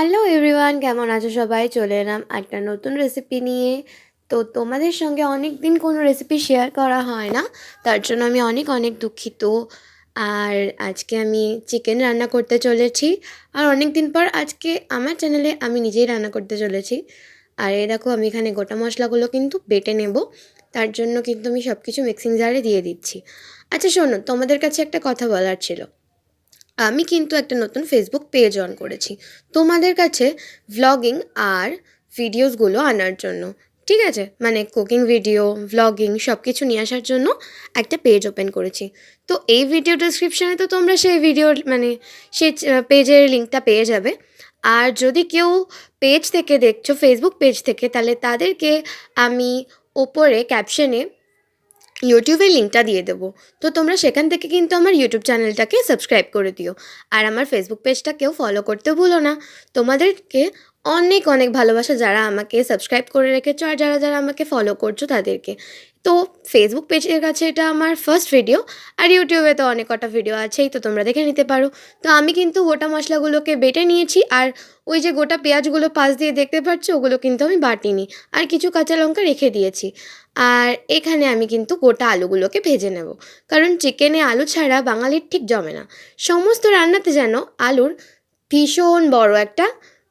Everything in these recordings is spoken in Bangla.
হ্যালো এভরিওয়ান, কেমন আছো সবাই? চলে এলাম একটা নতুন রেসিপি নিয়ে। তো তোমাদের সঙ্গে অনেক দিন কোনো রেসিপি শেয়ার করা হয় না, তার জন্য আমি অনেক অনেক দুঃখিত। আর আজকে আমি চিকেন রান্না করতে চলেছি। আর অনেক দিন পর আজকে আমার চ্যানেলে আমি নিজেই রান্না করতে চলেছি। আর এই দেখো, আমি এখানে গোটা মশলাগুলো কিন্তু বেটে নেব। তার জন্য কিন্তু আমি সব কিছু মিক্সিং জারে দিয়ে দিচ্ছি। আচ্ছা শোনো, তোমাদের কাছে একটা কথা বলার ছিল। আমি কিন্তু একটা নতুন ফেসবুক পেজ অন করেছি তোমাদের কাছে ভ্লগিং আর ভিডিওসগুলো আনার জন্য। ঠিক আছে, মানে কুকিং ভিডিও, ভ্লগিং সব কিছু নিয়ে আসার জন্য একটা পেজ ওপেন করেছি। তো এই ভিডিও ডেসক্রিপশানে তো তোমরা সেই ভিডিওর সেই পেজের লিঙ্কটা পেয়ে যাবে। আর যদি কেউ পেজ থেকে দেখছো, ফেসবুক পেজ থেকে, তাহলে তাদেরকে আমি ওপরে ক্যাপশনে ইউটিউবের লিঙ্কটা দিয়ে দেবো। তো তোমরা সেখান থেকে কিন্তু আমার ইউটিউব চ্যানেলটাকে সাবস্ক্রাইব করে দিও। আর আমার ফেসবুক পেজটাকেও ফলো করতে ভুলো না। তোমাদেরকে অনেক অনেক ভালোবাসা, যারা আমাকে সাবস্ক্রাইব করে রেখেছো আর যারা যারা আমাকে ফলো করছো তাদেরকে। তো ফেসবুক পেজের কাছে এটা আমার ফার্স্ট ভিডিও। আর ইউটিউবে তো অনেক কটা ভিডিও আছেই, তো তোমরা দেখে নিতে পারো। তো আমি কিন্তু গোটা মশলাগুলোকে বেটে নিয়েছি। আর ওই যে গোটা পেঁয়াজগুলো পাশ দিয়ে দেখতে পাচ্ছ, ওগুলো কিন্তু আমি বাটিনি। আর কিছু কাঁচা লঙ্কা রেখে দিয়েছি। আর এখানে আমি কিন্তু গোটা আলুগুলোকে ভেজে নেব, কারণ চিকেনে আলু ছাড়া বাঙালির ঠিক জমে না। সমস্ত রান্নাতে যেন আলুর ভীষণ বড় একটা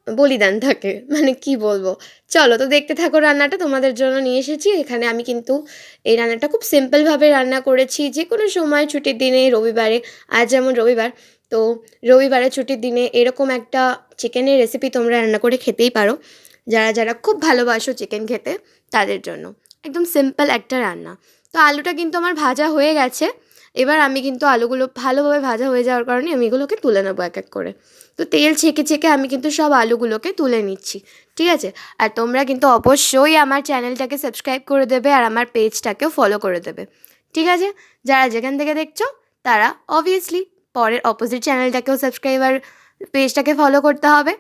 বলিদান থাকে, মানে কি বলবো। চলো তো দেখতে থাকো, রান্নাটা তোমাদের জন্য নিয়ে এসেছি। এখানে আমি কিন্তু এই রান্নাটা খুব সিম্পলভাবে রান্না করেছি, যে কোনো সময় ছুটির দিনে, রবিবারে। আজ যেমন রবিবার, তো রবিবারে ছুটির দিনে এরকম একটা চিকেনের রেসিপি তোমরা রান্না করে খেতেই পারো, যারা যারা খুব ভালোবাসো চিকেন খেতে তাদের জন্য। একদম সিম্পল একটা রান্না। তো আলুটা কিন্তু আমার ভাজা হয়ে গেছে। এবার আমি কিন্তু আলুগুলো ভালোভাবে ভাজা হয়ে যাওয়ার কারণে আমি এগুলোকে তুলে নেবো এক এক করে। তো তেল ছেঁকে ছেঁকে আমি কিন্তু সব আলুগুলোকে তুলে নিচ্ছি। ঠিক আছে? আর তোমরা কিন্তু অবশ্যই আমার চ্যানেলটাকে সাবস্ক্রাইব করে দেবে আর আমার পেজটাকেও ফলো করে দেবে। ঠিক আছে? যারা যেখান থেকে দেখছো তারা অবভিয়াসলি পরের অপোজিট চ্যানেলটাকেও সাবস্ক্রাইব আর পেজটাকে ফলো করতে হবে।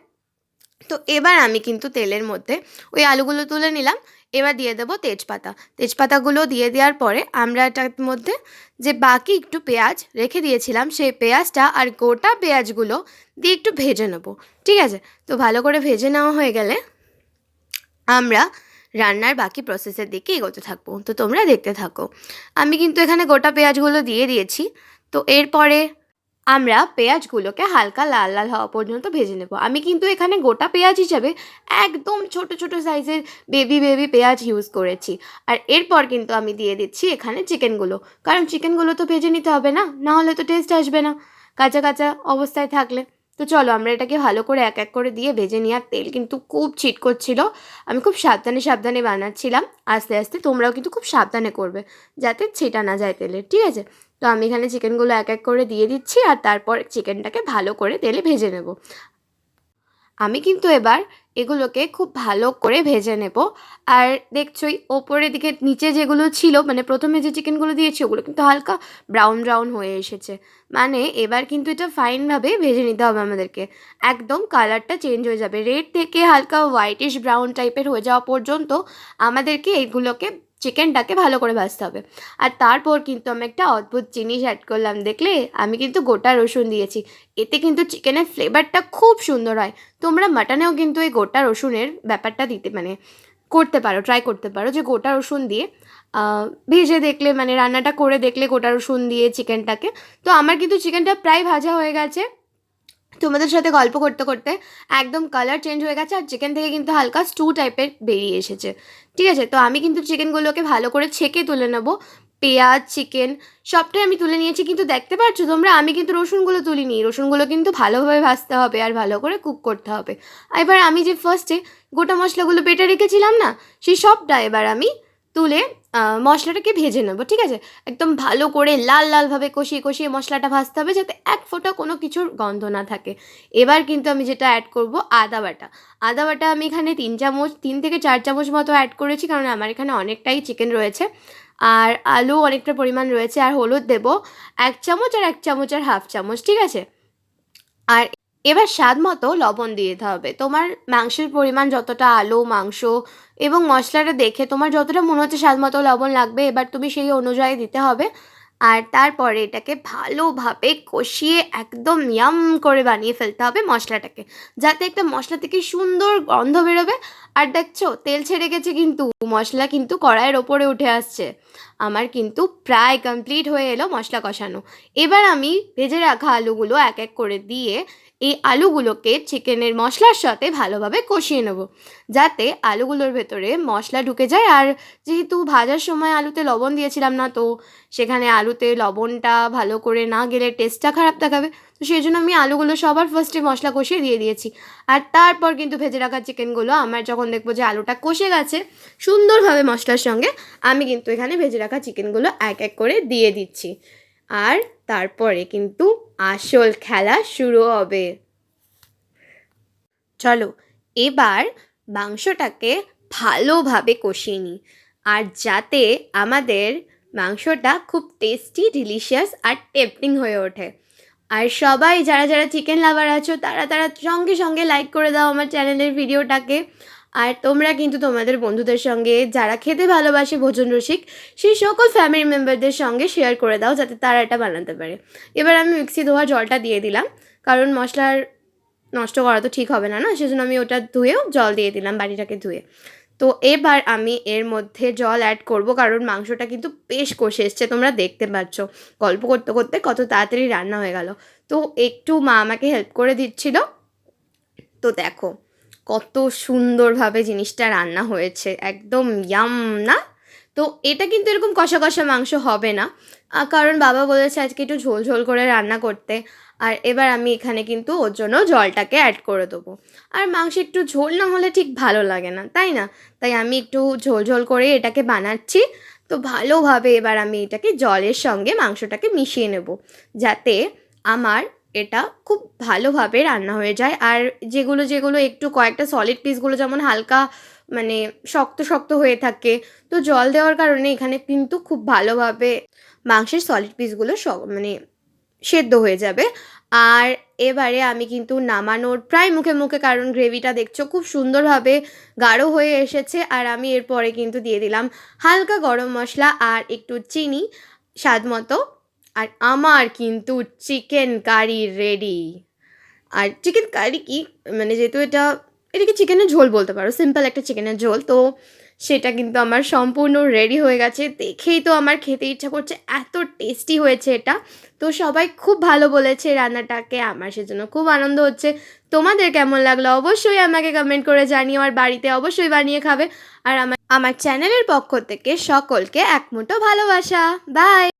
তো এবার আমি কিন্তু তেলের মধ্যে ওই আলুগুলো তুলে নিলাম। এবার দিয়ে দেবো তেজপাতা। তেজপাতাগুলো দিয়ে দেওয়ার পরে আমরা এটার মধ্যে যে বাকি একটু পেঁয়াজ রেখে দিয়েছিলাম, সেই পেঁয়াজটা আর গোটা পেঁয়াজগুলো দিয়ে একটু ভেজে নেবো। ঠিক আছে? তো ভালো করে ভেজে নেওয়া হয়ে গেলে আমরা রান্নার বাকি প্রসেসের দিকে এগোতে থাকবো। তো তোমরা দেখতে থাকো। আমি কিন্তু এখানে গোটা পেঁয়াজগুলো দিয়ে দিয়েছি। তো এরপরে আমরা পেঁয়াজগুলোকে হালকা লাল লাল হওয়া পর্যন্ত ভেজে নেব। আমি কিন্তু এখানে গোটা পেঁয়াজ হিসাবে একদম ছোট ছোট সাইজের বেবি বেবি পেঁয়াজ ইউজ করেছি। আর এরপর কিন্তু আমি দিয়ে দিচ্ছি এখানে চিকেনগুলো, কারণ চিকেনগুলো তো ভেজে নিতে হবে না, না হলে তো টেস্ট আসবে না কাঁচা কাঁচা অবস্থায় থাকলে। তো চলো আমরা এটাকে ভালো করে এক এক করে দিয়ে ভেজে নিই। আর তেল কিন্তু খুব ছিটকোচ্ছিল, আমি খুব সাবধানে সাবধানে বানাচ্ছিলাম। আস্তে আস্তে তোমরাও কিন্তু খুব সাবধানে করবে, যাতে ছিটা না যায় তেলে। ঠিক আছে? তো আমি এখানে চিকেনগুলো এক এক করে দিয়ে দিচ্ছি আর তারপর চিকেনটাকে ভালো করে তেলে ভেজে নেব। আমি কিন্তু এবার এগুলোকে খুব ভালো করে ভেজে নেব। আর দেখছোই ওপরের দিকে নিচে যেগুলো ছিল, মানে প্রথমে যে চিকেনগুলো দিয়েছি ওগুলো কিন্তু হালকা ব্রাউন ব্রাউন হয়ে এসেছে। মানে এবার কিন্তু এটা ফাইনভাবে ভেজে নিতে হবে আমাদেরকে। একদম কালারটা চেঞ্জ হয়ে যাবে, রেড থেকে হালকা হোয়াইটিশ ব্রাউন টাইপের হয়ে যাওয়া পর্যন্ত আমাদেরকে এইগুলোকে, চিকেনটাকে ভালো করে ভাজতে হবে। আর তারপর কিন্তু আমি একটা অদ্ভুত জিনিস অ্যাড করলাম, দেখলে? আমি কিন্তু গোটা রসুন দিয়েছি। এতে কিন্তু চিকেনের ফ্লেভারটা খুব সুন্দর হয়। তোমরা মাটনেও কিন্তু এই গোটা রসুনের ব্যাপারটা দিতে, মানে করতে পারো, ট্রাই করতে পারো যে গোটা রসুন দিয়ে ভেজে দেখলে, মানে রান্নাটা করে দেখলে গোটা রসুন দিয়ে চিকেনটাকে। তো আমার কিন্তু চিকেনটা প্রায় ভাজা হয়ে গেছে। তোমাদের সাথে গল্প করতে করতে একদম কালার চেঞ্জ হয়ে গেছে আর চিকেন থেকে কিন্তু হালকা স্টু টাইপের বেরিয়ে এসেছে। ঠিক আছে? তো আমি কিন্তু চিকেনগুলোকে ভালো করে ছেঁকে তুলে নেবো। পেঁয়াজ, চিকেন সবটাই আমি তুলে নিয়েছি, কিন্তু দেখতে পাচ্ছ তোমরা আমি কিন্তু রসুনগুলো তুলিনি। রসুনগুলো কিন্তু ভালোভাবে ভাজতে হবে আর ভালো করে কুক করতে হবে। এবার আমি যে ফার্স্টে গোটা মশলাগুলো বেটে রেখেছিলাম না, সেই সবটা এবার আমি তুলে মশলাটাকে ভেজে নেবো। ঠিক আছে? একদম ভালো করে লাল লালভাবে কষিয়ে কষিয়ে মশলাটা ভাজতে হবে, যাতে এক ফোঁটা কোনো কিছুর গন্ধ না থাকে। এবার কিন্তু আমি যেটা অ্যাড করব, আদা বাটা। আদা বাটা আমি এখানে 3 চামচ, 3 থেকে 4 চামচ মতো অ্যাড করেছি, কারণ আমার এখানে অনেকটাই চিকেন রয়েছে আর আলু অনেকটা পরিমাণ রয়েছে। আর হলুদ দেবো 1 চামচ আর 1 চামচ আর হাফ চামচ। ঠিক আছে? আর এবার স্বাদ মতো লবণ দিয়ে দিতে হবে। তোমার মাংসের পরিমাণ যতটা, আলু, মাংস এবং মশলাটা দেখে তোমার যতটা মনে হচ্ছে স্বাদ মতো লবণ লাগবে, এবার তুমি সেই অনুযায়ী দিতে হবে। আর তারপরে এটাকে ভালোভাবে কষিয়ে একদম ইয়াম করে বানিয়ে ফেলতে হবে মশলাটাকে, যাতে একটা মশলা থেকে সুন্দর গন্ধ বেরোবে। আর দেখছো তেল ছেড়ে গেছে, কিন্তু মশলা কিন্তু কড়াইয়ের ওপরে উঠে আসছে। আমার কিন্তু প্রায় কমপ্লিট হয়ে এলো মশলা কষানো। এবার আমি ভেজে রাখা আলুগুলো এক এক করে দিয়ে এই আলুগুলোকে চিকেনের মশলার সাথে ভালোভাবে কষিয়ে নেব, যাতে আলুগুলোর ভেতরে মশলা ঢুকে যায়। আর যেহেতু ভাজার সময় আলুতে লবণ দিয়েছিলাম না, তো সেখানে আলুতে লবণটা ভালো করে না গেলে টেস্টটা খারাপ দেখাবে। তো সেই জন্য আমি আলুগুলো সবার ফার্স্টে মশলা কষিয়ে দিয়ে দিয়েছি। আর তারপর কিন্তু ভেজে রাখা চিকেনগুলো আমার যখন দেখবো যে আলুটা কষে গেছে সুন্দরভাবে মশলার সঙ্গে, আমি কিন্তু এখানে ভেজে রাখা চিকেনগুলো এক এক করে দিয়ে দিচ্ছি। আর তারপরে কিন্তু আসল খেলা শুরু হবে। চলো এবার মাংসটাকে ভালোভাবে কষিয়ে নিই, আর যাতে আমাদের মাংসটা খুব টেস্টি, ডিলিশিয়াস আর টেম্পটিং হয়ে ওঠে। আর সবাই যারা যারা চিকেন লাভার আছো তারা তারা সঙ্গে সঙ্গে লাইক করে দাও আমার চ্যানেলের ভিডিওটাকে। আর তোমরা কিন্তু তোমাদের বন্ধুদের সঙ্গে, যারা খেতে ভালোবাসে, ভোজন রসিক, সেই সকল ফ্যামিলি মেম্বারদের সঙ্গে শেয়ার করে দাও, যাতে তারা এটা বানাতে পারে। এবার আমি মিক্সি ধোয়া জলটা দিয়ে দিলাম, কারণ মশলার নষ্ট করা তো ঠিক হবে না, না, সেজন্য আমি ওটা ধুয়েও জল দিয়ে দিলাম, বাটিটাকে ধুয়ে। তো এবার আমি এর মধ্যে জল অ্যাড করব, কারণ মাংসটা কিন্তু বেশ কষে এসছে, তোমরা দেখতে পাচ্ছ। গল্প করতে করতে কত তাড়াতাড়ি রান্না হয়ে গেল। তো একটু মা আমাকে হেল্প করে দিচ্ছিল। তো দেখো কত সুন্দরভাবে জিনিসটা রান্না হয়েছে, একদম ইয়াম না? তো এটা কিন্তু এরকম কষা কষা মাংস হবে না, কারণ বাবা বলেছে আজকে একটু ঝোল ঝোল করে রান্না করতে। আর এবার আমি এখানে কিন্তু ওর জন্য জলটাকে অ্যাড করে দেবো। আর মাংস একটু ঝোল না হলে ঠিক ভালো লাগে না, তাই না? তাই আমি একটু ঝোল ঝোল করে এটাকে বানাচ্ছি। তো ভালোভাবে এবার আমি এটাকে জলের সঙ্গে মাংসটাকে মিশিয়ে নেব, যাতে আমার এটা খুব ভালোভাবে রান্না হয়ে যায়। আর যেগুলো যেগুলো একটু কয়েকটা সলিড পিসগুলো যেমন হালকা মানে শক্ত শক্ত হয়ে থাকে, তো জল দেওয়ার কারণে এখানে কিন্তু খুব ভালোভাবে মাংসের সলিড পিসগুলো মানে সেদ্ধ হয়ে যাবে। আর এবারে আমি কিন্তু নামানোর প্রায় মুখে মুখে, কারণ গ্রেভিটা দেখছো খুব সুন্দরভাবে গাঢ় হয়ে এসেছে। আর আমি এরপরে কিন্তু দিয়ে দিলাম হালকা গরম মশলা আর একটু চিনি স্বাদ মতো। আর আমার কিন্তু চিকেন কারি রেডি। আর চিকেন কারি কি, মানে যেহেতু এটাকে চিকেনের ঝোল বলতে পারো, সিম্পল একটা চিকেনের ঝোল, তো সেটা কিন্তু আমার সম্পূর্ণ রেডি হয়ে গেছে। দেখেই তো আমার খেতে ইচ্ছা করছে, এত টেস্টি হয়েছে এটা। তো সবাই খুব ভালো বলেছে রান্নাটাকে, আমার সেজন্য খুব আনন্দ হচ্ছে। তোমাদের কেমন লাগলো অবশ্যই আমাকে কমেন্ট করে জানিও, আর বাড়িতে অবশ্যই বানিয়ে খাবে। আর আমার চ্যানেলের পক্ষ থেকে সকলকে এক মুঠো ভালোবাসা। বাই।